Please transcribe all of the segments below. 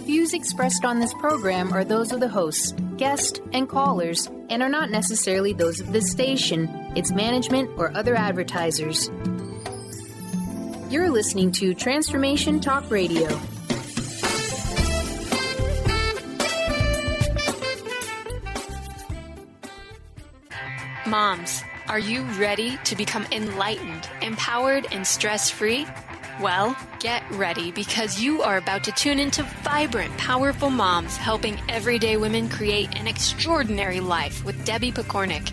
Views expressed on this program are those of the hosts, guests, and callers, and are not necessarily those of this station, its management, or other advertisers. You're listening to Transformation Talk Radio. Moms, are you ready to become enlightened, empowered, and stress-free? Well, get ready because you are about to tune into vibrant, powerful moms helping everyday women create an extraordinary life with Debbie Pokornik.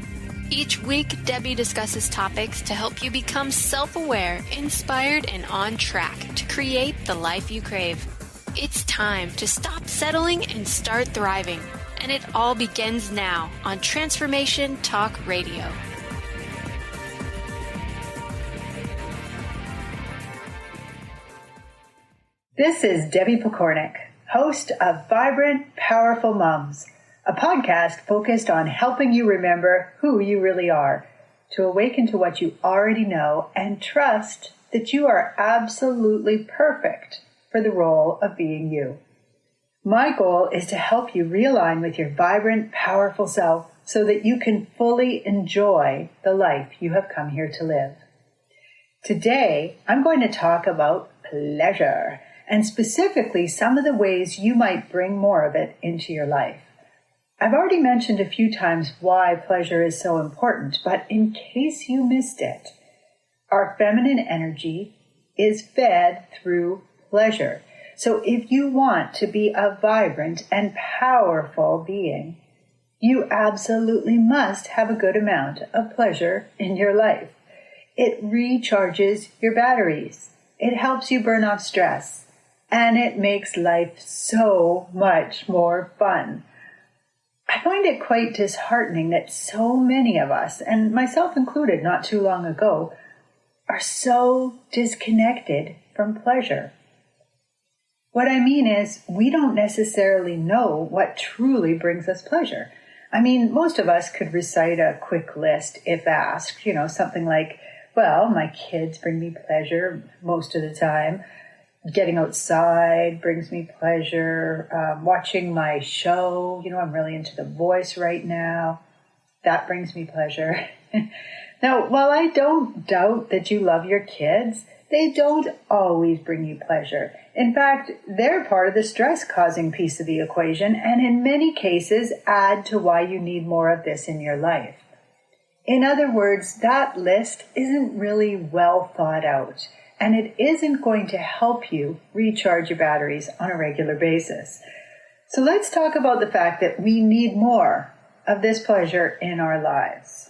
Each week, Debbie discusses topics to help you become self-aware, inspired, and on track to create the life you crave. It's time to stop settling and start thriving. And it all begins now on Transformation Talk Radio. This is Debbie Pokornik, host of Vibrant, Powerful Moms, a podcast focused on helping you remember who you really are, to awaken to what you already know and trust that you are absolutely perfect for the role of being you. My goal is to help you realign with your vibrant, powerful self so that you can fully enjoy the life you have come here to live. Today, I'm going to talk about pleasure, and specifically some of the ways you might bring more of it into your life. I've already mentioned a few times why pleasure is so important, but in case you missed it, our feminine energy is fed through pleasure. So if you want to be a vibrant and powerful being, you absolutely must have a good amount of pleasure in your life. It recharges your batteries. It helps you burn off stress. And it makes life so much more fun. I find it quite disheartening that so many of us, and myself included not too long ago, are so disconnected from pleasure. What I mean is, we don't necessarily know what truly brings us pleasure. I mean, most of us could recite a quick list if asked, something like, well, my kids bring me pleasure most of the time. Getting outside brings me pleasure. Watching my show, I'm really into The Voice right now. That brings me pleasure. Now, while I don't doubt that you love your kids, they don't always bring you pleasure. In fact, they're part of the stress-causing piece of the equation, and in many cases add to why you need more of this in your life. In other words, that list isn't really well thought out, and it isn't going to help you recharge your batteries on a regular basis. So let's talk about the fact that we need more of this pleasure in our lives.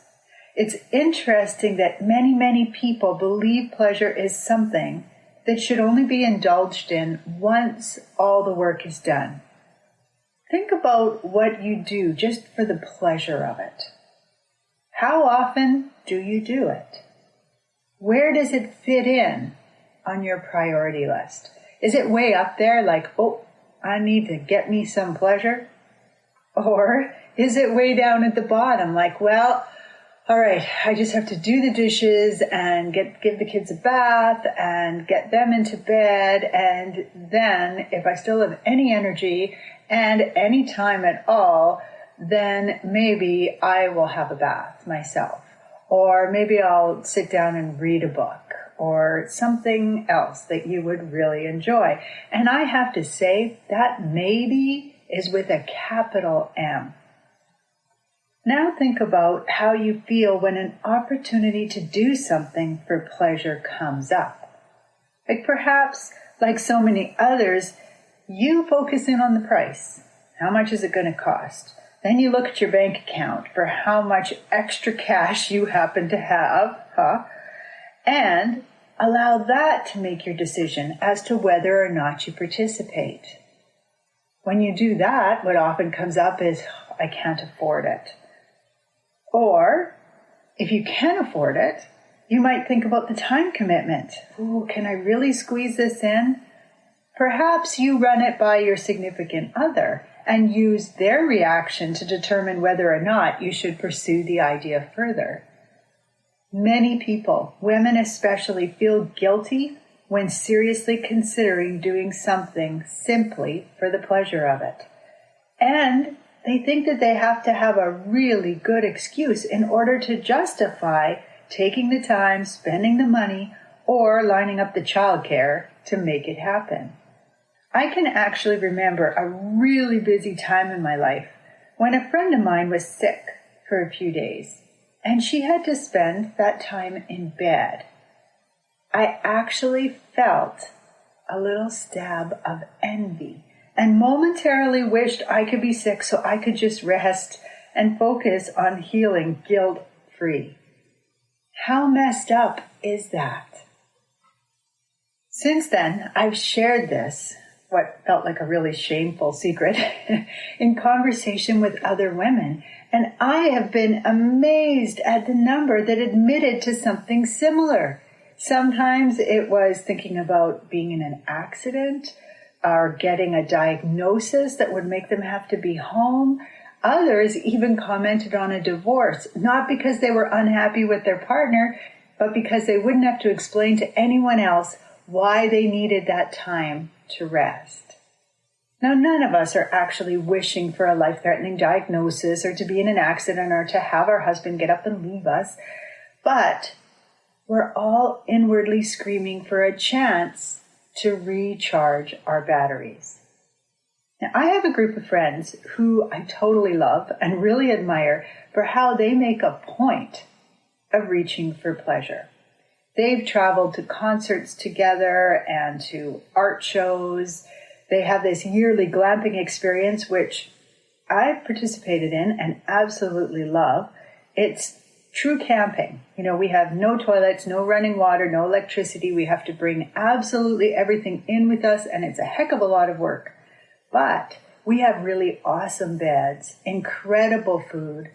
It's interesting that many, many people believe pleasure is something that should only be indulged in once all the work is done. Think about what you do just for the pleasure of it. How often do you do it? Where does it fit in on your priority list? Is it way up there like, oh, I need to get me some pleasure? Or is it way down at the bottom like, well, all right, I just have to do the dishes and give the kids a bath and get them into bed. And then if I still have any energy and any time at all, then maybe I will have a bath myself. Or maybe I'll sit down and read a book or something else that you would really enjoy. And I have to say that maybe is with a capital M. Now think about how you feel when an opportunity to do something for pleasure comes up. Like perhaps, like so many others, you focus in on the price. How much is it going to cost? Then you look at your bank account for how much extra cash you happen to have, and allow that to make your decision as to whether or not you participate. When you do that, what often comes up is, I can't afford it. Or, if you can afford it, you might think about the time commitment. Ooh, can I really squeeze this in? Perhaps you run it by your significant other and use their reaction to determine whether or not you should pursue the idea further. Many people, women especially, feel guilty when seriously considering doing something simply for the pleasure of it. And they think that they have to have a really good excuse in order to justify taking the time, spending the money, or lining up the childcare to make it happen. I can actually remember a really busy time in my life when a friend of mine was sick for a few days, and she had to spend that time in bed. I actually felt a little stab of envy and momentarily wished I could be sick so I could just rest and focus on healing guilt-free. How messed up is that? Since then, I've shared this, what felt like a really shameful secret, in conversation with other women, and I have been amazed at the number that admitted to something similar. Sometimes it was thinking about being in an accident or getting a diagnosis that would make them have to be home. Others even commented on a divorce, not because they were unhappy with their partner, but because they wouldn't have to explain to anyone else why they needed that time to rest. Now, none of us are actually wishing for a life-threatening diagnosis or to be in an accident or to have our husband get up and leave us, but we're all inwardly screaming for a chance to recharge our batteries. Now, I have a group of friends who I totally love and really admire for how they make a point of reaching for pleasure. They've traveled to concerts together and to art shows. They have this yearly glamping experience, which I've participated in and absolutely love. It's true camping. We have no toilets, no running water, no electricity. We have to bring absolutely everything in with us, and it's a heck of a lot of work. But we have really awesome beds, incredible food,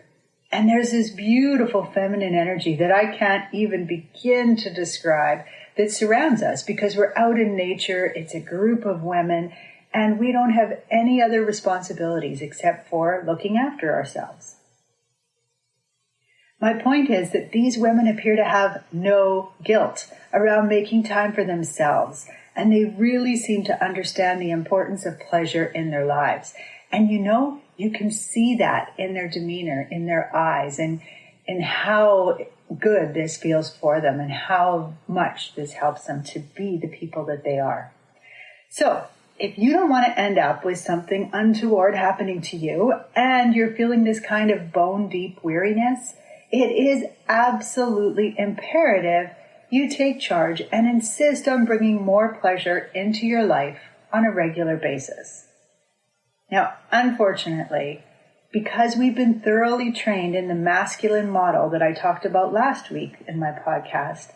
and there's this beautiful feminine energy that I can't even begin to describe that surrounds us because we're out in nature. It's a group of women, and we don't have any other responsibilities except for looking after ourselves. My point is that these women appear to have no guilt around making time for themselves, and they really seem to understand the importance of pleasure in their lives. And you can see that in their demeanor, in their eyes, and in how good this feels for them and how much this helps them to be the people that they are. So, if you don't want to end up with something untoward happening to you and you're feeling this kind of bone-deep weariness, it is absolutely imperative you take charge and insist on bringing more pleasure into your life on a regular basis. Now, unfortunately, because we've been thoroughly trained in the masculine model that I talked about last week in my podcast,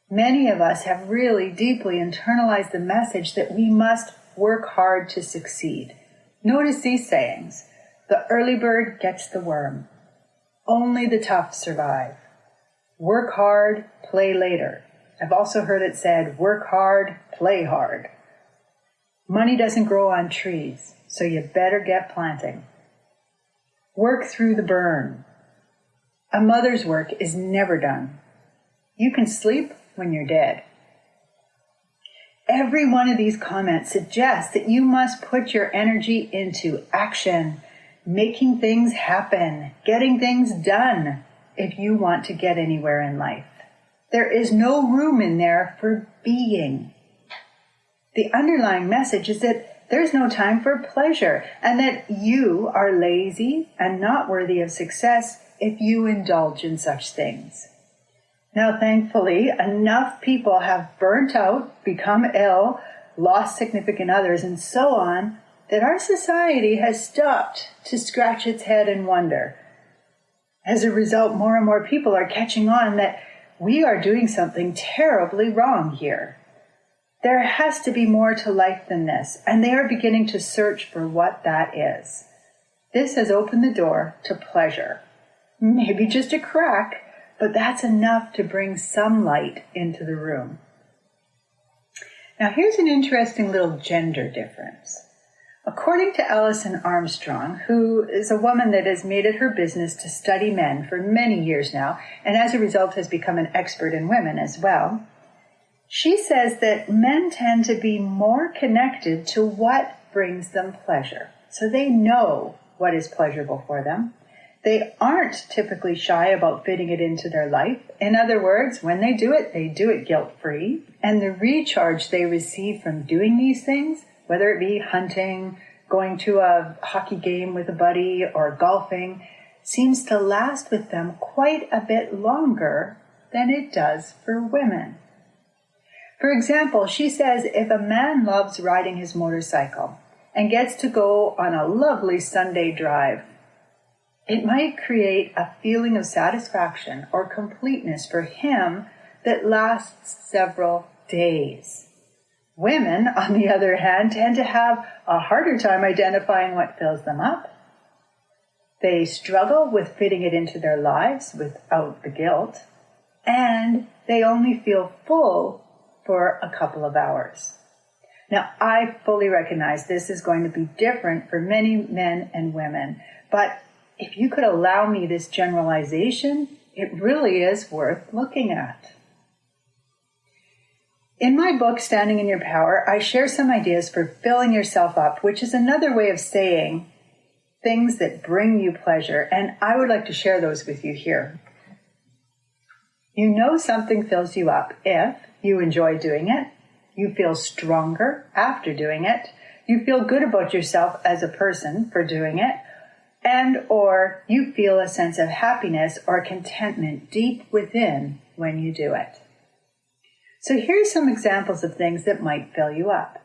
many of us have really deeply internalized the message that we must work hard to succeed. Notice these sayings: the early bird gets the worm. Only the tough survive. Work hard, play later. I've also heard it said, work hard, play hard. Money doesn't grow on trees, so you better get planting. Work through the burn. A mother's work is never done. You can sleep when you're dead. Every one of these comments suggests that you must put your energy into action, making things happen, getting things done if you want to get anywhere in life. There is no room in there for being. The underlying message is that there's no time for pleasure and that you are lazy and not worthy of success if you indulge in such things. Now, thankfully, enough people have burnt out, become ill, lost significant others, and so on, that our society has stopped to scratch its head and wonder. As a result, more and more people are catching on that we are doing something terribly wrong here. There has to be more to life than this, and they are beginning to search for what that is. This has opened the door to pleasure. Maybe just a crack, but that's enough to bring some light into the room. Now, here's an interesting little gender difference. According to Alison Armstrong, who is a woman that has made it her business to study men for many years now, and as a result has become an expert in women as well, She says that men tend to be more connected to what brings them pleasure. So they know what is pleasurable for them. They aren't typically shy about fitting it into their life. In other words, when they do it guilt-free. And the recharge they receive from doing these things, whether it be hunting, going to a hockey game with a buddy, or golfing, seems to last with them quite a bit longer than it does for women. For example, she says if a man loves riding his motorcycle and gets to go on a lovely Sunday drive, it might create a feeling of satisfaction or completeness for him that lasts several days. Women, on the other hand, tend to have a harder time identifying what fills them up. They struggle with fitting it into their lives without the guilt, and they only feel full for a couple of hours. Now, I fully recognize this is going to be different for many men and women, but if you could allow me this generalization, it really is worth looking at. In my book, Standing in Your Power, I share some ideas for filling yourself up, which is another way of saying things that bring you pleasure, and I would like to share those with you here. You know something fills you up if you enjoy doing it, you feel stronger after doing it, you feel good about yourself as a person for doing it, and or you feel a sense of happiness or contentment deep within when you do it. So here's some examples of things that might fill you up.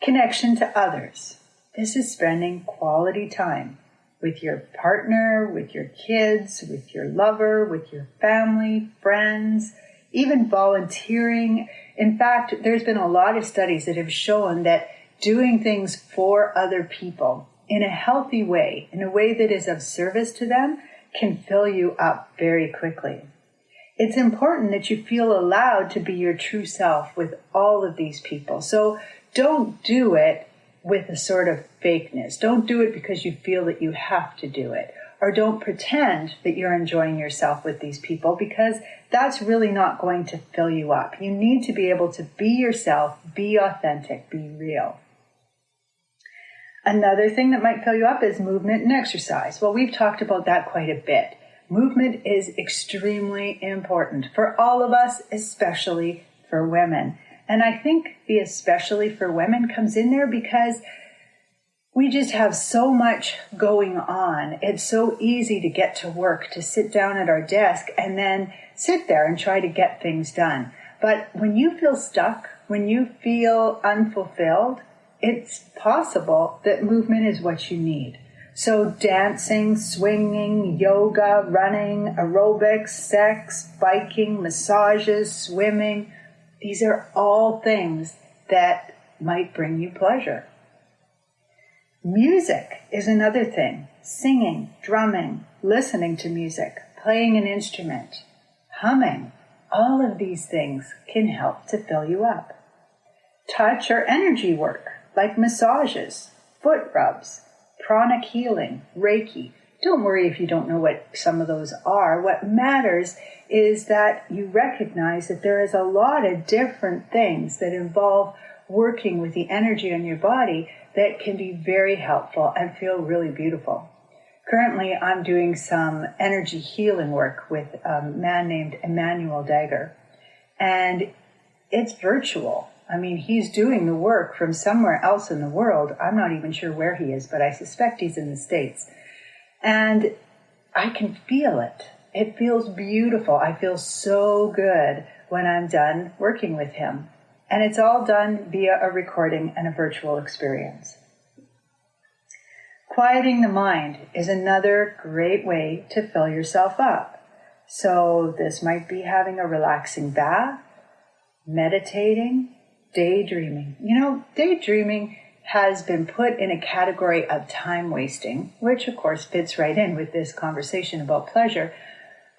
Connection to others. This is spending quality time with your partner, with your kids, with your lover, with your family, friends, even volunteering. In fact, there's been a lot of studies that have shown that doing things for other people in a healthy way, in a way that is of service to them, can fill you up very quickly. It's important that you feel allowed to be your true self with all of these people. So don't do it with a sort of fakeness. Don't do it because you feel that you have to do it. Or don't pretend that you're enjoying yourself with these people, because that's really not going to fill you up. You need to be able to be yourself, be authentic, be real. Another thing that might fill you up is movement and exercise. Well, we've talked about that quite a bit. Movement is extremely important for all of us, especially for women. And I think the especially for women comes in there because we just have so much going on. It's so easy to get to work, to sit down at our desk and then sit there and try to get things done. But when you feel stuck, when you feel unfulfilled, it's possible that movement is what you need. So dancing, swinging, yoga, running, aerobics, sex, biking, massages, swimming, these are all things that might bring you pleasure. Music is another thing. Singing, drumming, listening to music, playing an instrument, humming, all of these things can help to fill you up. Touch or energy work, like massages, foot rubs, pranic healing, Reiki. Don't worry if you don't know what some of those are. What matters is that you recognize that there is a lot of different things that involve working with the energy on your body that can be very helpful and feel really beautiful. Currently, I'm doing some energy healing work with a man named Emmanuel Dagger, and it's virtual. I mean, he's doing the work from somewhere else in the world. I'm not even sure where he is, but I suspect he's in the States. And I can feel it. It feels beautiful. I feel so good when I'm done working with him. And it's all done via a recording and a virtual experience. Quieting the mind is another great way to fill yourself up. So this might be having a relaxing bath, meditating, daydreaming. You know, daydreaming has been put in a category of time wasting, which of course fits right in with this conversation about pleasure.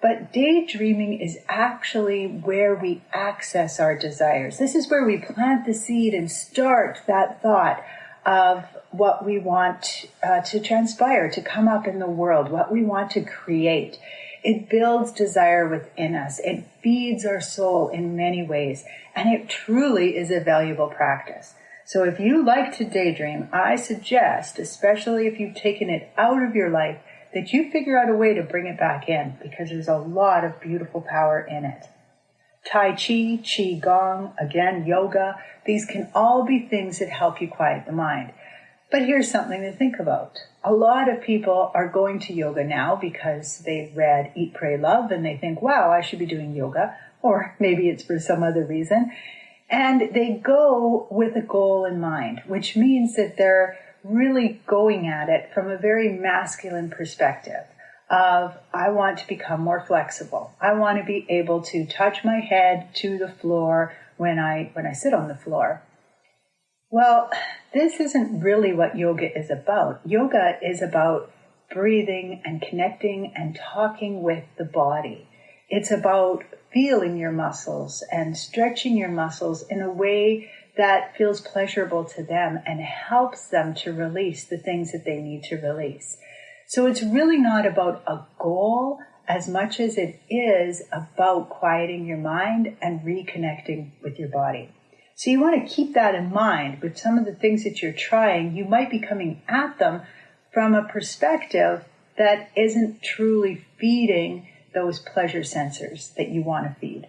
But daydreaming is actually where we access our desires. This is where we plant the seed and start that thought of what we want to transpire, to come up in the world, what we want to create. It builds desire within us. It feeds our soul in many ways. And it truly is a valuable practice. So if you like to daydream, I suggest, especially if you've taken it out of your life, that you figure out a way to bring it back in, because there's a lot of beautiful power in it. Tai Chi, Qi Gong, again, yoga, these can all be things that help you quiet the mind. But here's something to think about. A lot of people are going to yoga now because they've read Eat, Pray, Love, and they think, wow, I should be doing yoga, or maybe it's for some other reason. And they go with a goal in mind, which means that they're really going at it from a very masculine perspective of, I want to become more flexible. I want to be able to touch my head to the floor when I sit on the floor. Well, this isn't really what yoga is about. Yoga is about breathing and connecting and talking with the body. It's about feeling your muscles and stretching your muscles in a way that feels pleasurable to them and helps them to release the things that they need to release. So it's really not about a goal as much as it is about quieting your mind and reconnecting with your body. So you want to keep that in mind. With some of the things that you're trying, you might be coming at them from a perspective that isn't truly feeding those pleasure sensors that you want to feed.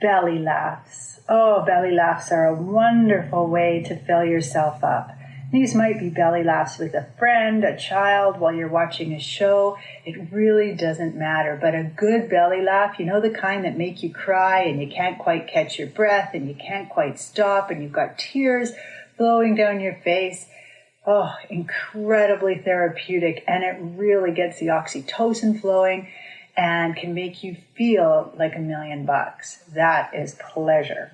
Belly laughs. Oh, belly laughs are a wonderful way to fill yourself up. These might be belly laughs with a friend, a child, while you're watching a show. It really doesn't matter. But a good belly laugh, you know, the kind that make you cry and you can't quite catch your breath and you can't quite stop and you've got tears flowing down your face. Oh, incredibly therapeutic. And it really gets the oxytocin flowing and can make you feel like $1,000,000. That is pleasure.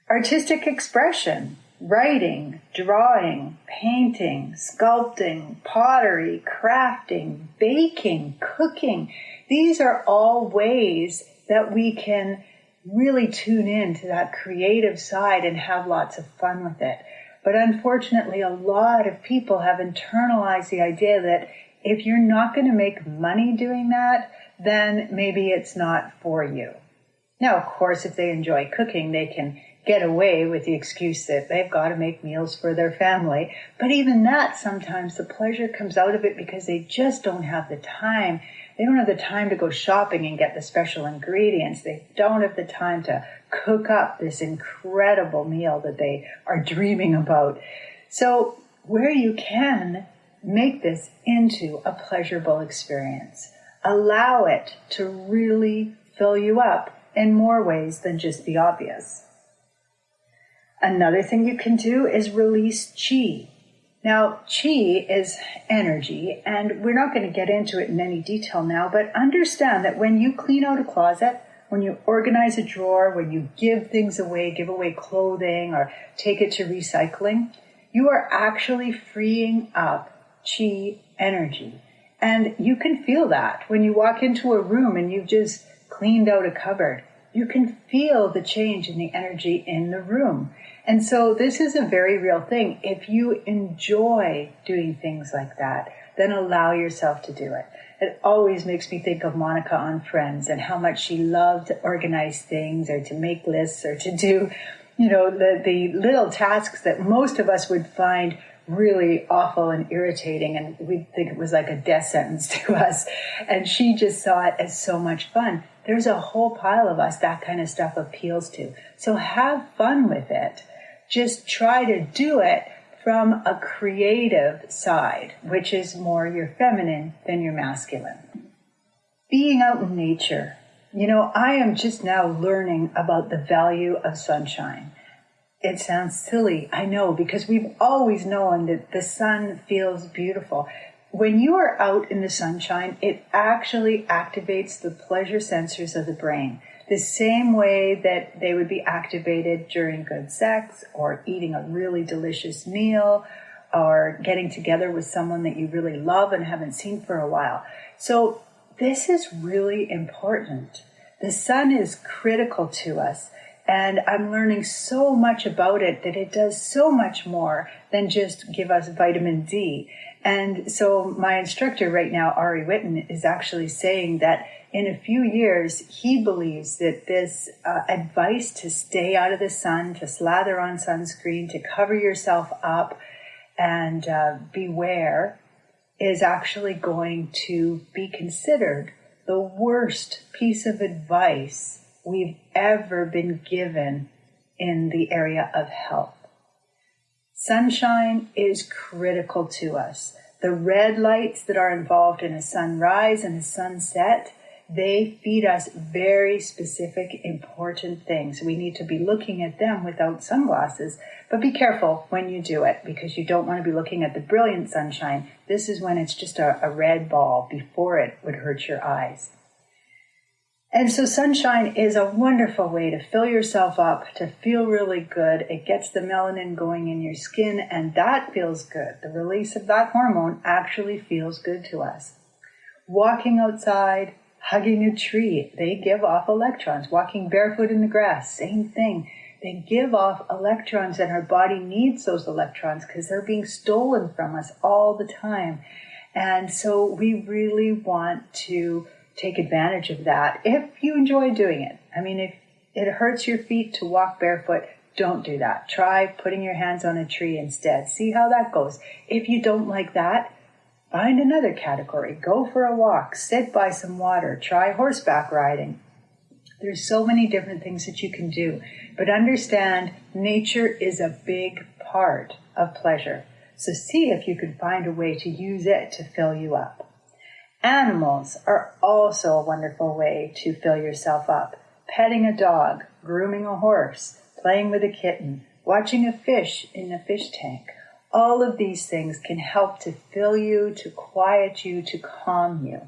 Artistic expression. Writing, drawing, painting, sculpting, pottery, crafting, baking, cooking. These are all ways that we can really tune in to that creative side and have lots of fun with it. But unfortunately, a lot of people have internalized the idea that if you're not going to make money doing that, then maybe it's not for you. Now, of course, if they enjoy cooking, they can get away with the excuse that they've got to make meals for their family. But even that, sometimes the pleasure comes out of it because they just don't have the time. They don't have the time to go shopping and get the special ingredients. They don't have the time to cook up this incredible meal that they are dreaming about. So where you can, make this into a pleasurable experience. Allow it to really fill you up in more ways than just the obvious. Another thing you can do is release chi. Now, chi is energy, and we're not going to get into it in any detail now, but understand that when you clean out a closet, when you organize a drawer, when you give things away, give away clothing, or take it to recycling, you are actually freeing up chi energy. And you can feel that when you walk into a room and you've just cleaned out a cupboard. You can feel the change in the energy in the room. And so this is a very real thing. If you enjoy doing things like that, then allow yourself to do it. It always makes me think of Monica on Friends and how much she loved to organize things or to make lists or to do, the little tasks that most of us would find really awful and irritating, and we'd think it was like a death sentence to us. And she just saw it as so much fun. There's a whole pile of us that kind of stuff appeals to. So have fun with it. Just try to do it from a creative side, which is more your feminine than your masculine. Being out in nature. I am just now learning about the value of sunshine. It sounds silly, I know, because we've always known that the sun feels beautiful. When you are out in the sunshine, it actually activates the pleasure sensors of the brain, the same way that they would be activated during good sex or eating a really delicious meal or getting together with someone that you really love and haven't seen for a while. So this is really important. The sun is critical to us. And I'm learning so much about it that it does so much more than just give us vitamin D. And so my instructor right now, Ari Witten, is actually saying that in a few years, he believes that this advice to stay out of the sun, to slather on sunscreen, to cover yourself up and beware is actually going to be considered the worst piece of advice we've ever been given in the area of health. Sunshine is critical to us. The red lights that are involved in a sunrise and a sunset, they feed us very specific, important things. We need to be looking at them without sunglasses, but be careful when you do it because you don't want to be looking at the brilliant sunshine. This is when it's just a red ball before it would hurt your eyes. And so sunshine is a wonderful way to fill yourself up, to feel really good. It gets the melanin going in your skin, and that feels good. The release of that hormone actually feels good to us. Walking outside, hugging a tree, they give off electrons. Walking barefoot in the grass, same thing. They give off electrons, and our body needs those electrons because they're being stolen from us all the time. And so we really want to take advantage of that if you enjoy doing it. I mean, if it hurts your feet to walk barefoot, don't do that. Try putting your hands on a tree instead. See how that goes. If you don't like that, find another category. Go for a walk. Sit by some water. Try horseback riding. There's so many different things that you can do. But understand, nature is a big part of pleasure. So see if you can find a way to use it to fill you up. Animals are also a wonderful way to fill yourself up. Petting a dog, grooming a horse, playing with a kitten, watching a fish in a fish tank. All of these things can help to fill you, to quiet you, to calm you.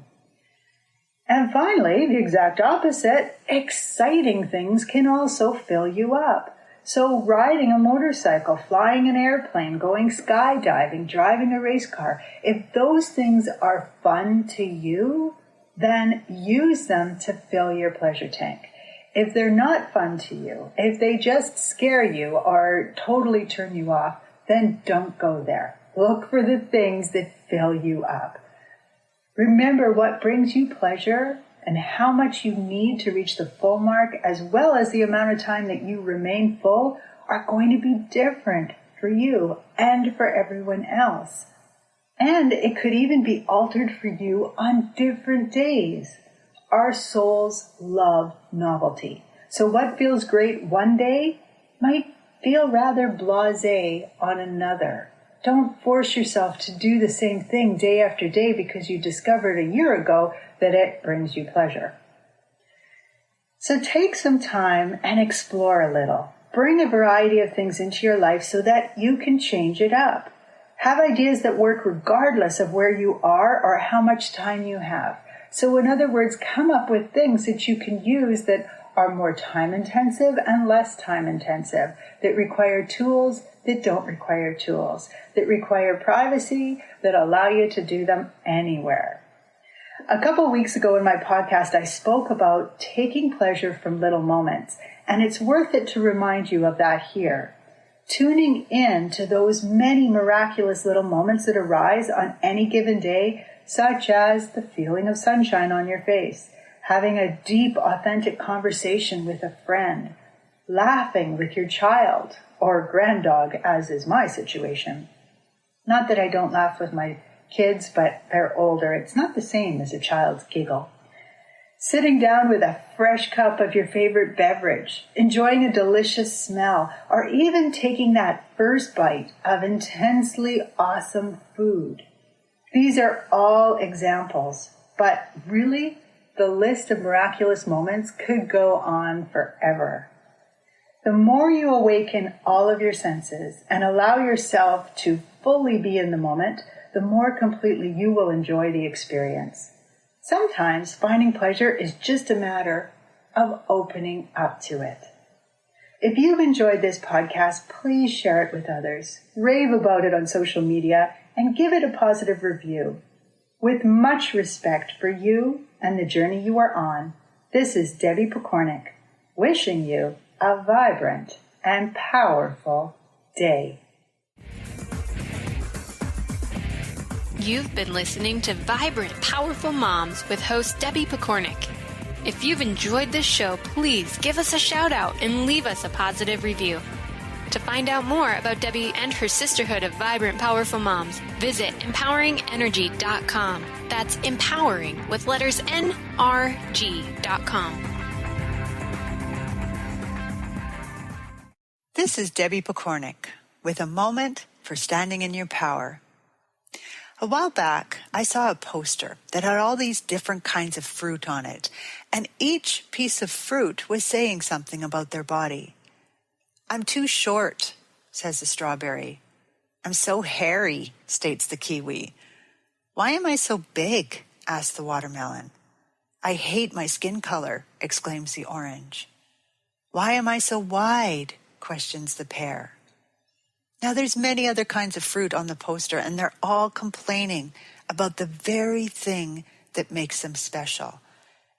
And finally, the exact opposite, exciting things can also fill you up. So riding a motorcycle, flying an airplane, going skydiving, driving a race car, if those things are fun to you, then use them to fill your pleasure tank. If they're not fun to you, if they just scare you or totally turn you off, then don't go there. Look for the things that fill you up. Remember what brings you pleasure and how much you need to reach the full mark, as well as the amount of time that you remain full, are going to be different for you and for everyone else. And it could even be altered for you on different days. Our souls love novelty. So what feels great one day might feel rather blasé on another. Don't force yourself to do the same thing day after day because you discovered a year ago that it brings you pleasure. So take some time and explore a little. Bring a variety of things into your life so that you can change it up. Have ideas that work regardless of where you are or how much time you have. So in other words, come up with things that you can use that are more time intensive and less time intensive, that require tools that don't require tools, that require privacy, that allow you to do them anywhere. A couple weeks ago in my podcast, I spoke about taking pleasure from little moments, and it's worth it to remind you of that here. Tuning in to those many miraculous little moments that arise on any given day, such as the feeling of sunshine on your face, having a deep, authentic conversation with a friend, laughing with your child or granddog, as is my situation. Not that I don't laugh with my kids, but they're older. It's not the same as a child's giggle. Sitting down with a fresh cup of your favorite beverage, enjoying a delicious smell, or even taking that first bite of intensely awesome food. These are all examples, but really, the list of miraculous moments could go on forever. The more you awaken all of your senses and allow yourself to fully be in the moment, the more completely you will enjoy the experience. Sometimes finding pleasure is just a matter of opening up to it. If you've enjoyed this podcast, please share it with others, rave about it on social media, and give it a positive review. With much respect for you and the journey you are on, this is Debbie Pokornik, wishing you a vibrant and powerful day. You've been listening to Vibrant, Powerful Moms with host Debbie Pokornik. If you've enjoyed this show, please give us a shout out and leave us a positive review. To find out more about Debbie and her sisterhood of Vibrant, Powerful Moms, visit empoweringenergy.com. That's empowering with letters NRG.com. This is Debbie Pokornik with a moment for standing in your power. A while back, I saw a poster that had all these different kinds of fruit on it, and each piece of fruit was saying something about their body. "I'm too short," says the strawberry. "I'm so hairy," states the kiwi. "Why am I so big?" asks the watermelon. "I hate my skin color," exclaims the orange. "Why am I so wide?" questions the pear. Now, there's many other kinds of fruit on the poster, and they're all complaining about the very thing that makes them special.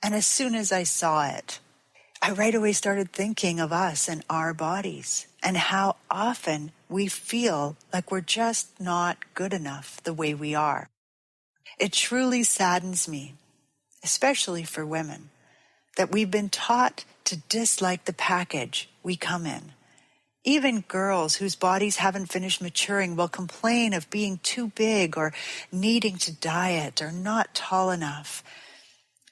And as soon as I saw it, I right away started thinking of us and our bodies and how often we feel like we're just not good enough the way we are. It truly saddens me, especially for women, that we've been taught to dislike the package we come in. Even girls whose bodies haven't finished maturing will complain of being too big or needing to diet or not tall enough.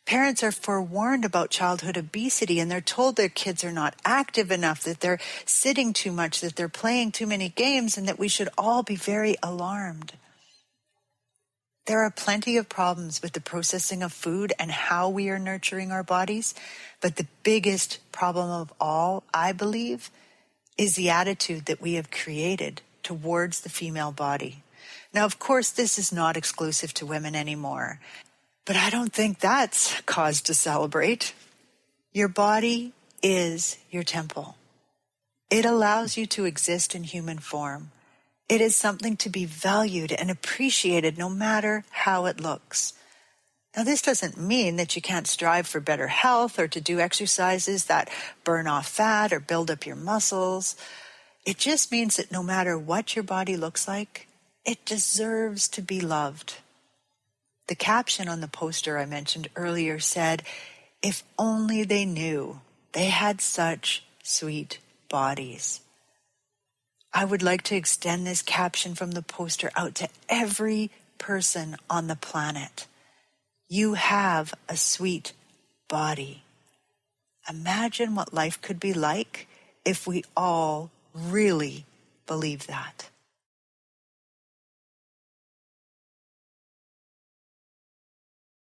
Parents are forewarned about childhood obesity, and they're told their kids are not active enough, that they're sitting too much, that they're playing too many games, and that we should all be very alarmed. There are plenty of problems with the processing of food and how we are nurturing our bodies, but the biggest problem of all, I believe, is the attitude that we have created towards the female body. Now, of course, this is not exclusive to women anymore, but I don't think that's cause to celebrate. Your body is your temple. It allows you to exist in human form. It is something to be valued and appreciated no matter how it looks. Now, this doesn't mean that you can't strive for better health or to do exercises that burn off fat or build up your muscles. It just means that no matter what your body looks like, it deserves to be loved. The caption on the poster I mentioned earlier said, "If only they knew they had such sweet bodies." I would like to extend this caption from the poster out to every person on the planet. You have a sweet body. Imagine what life could be like if we all really believed that.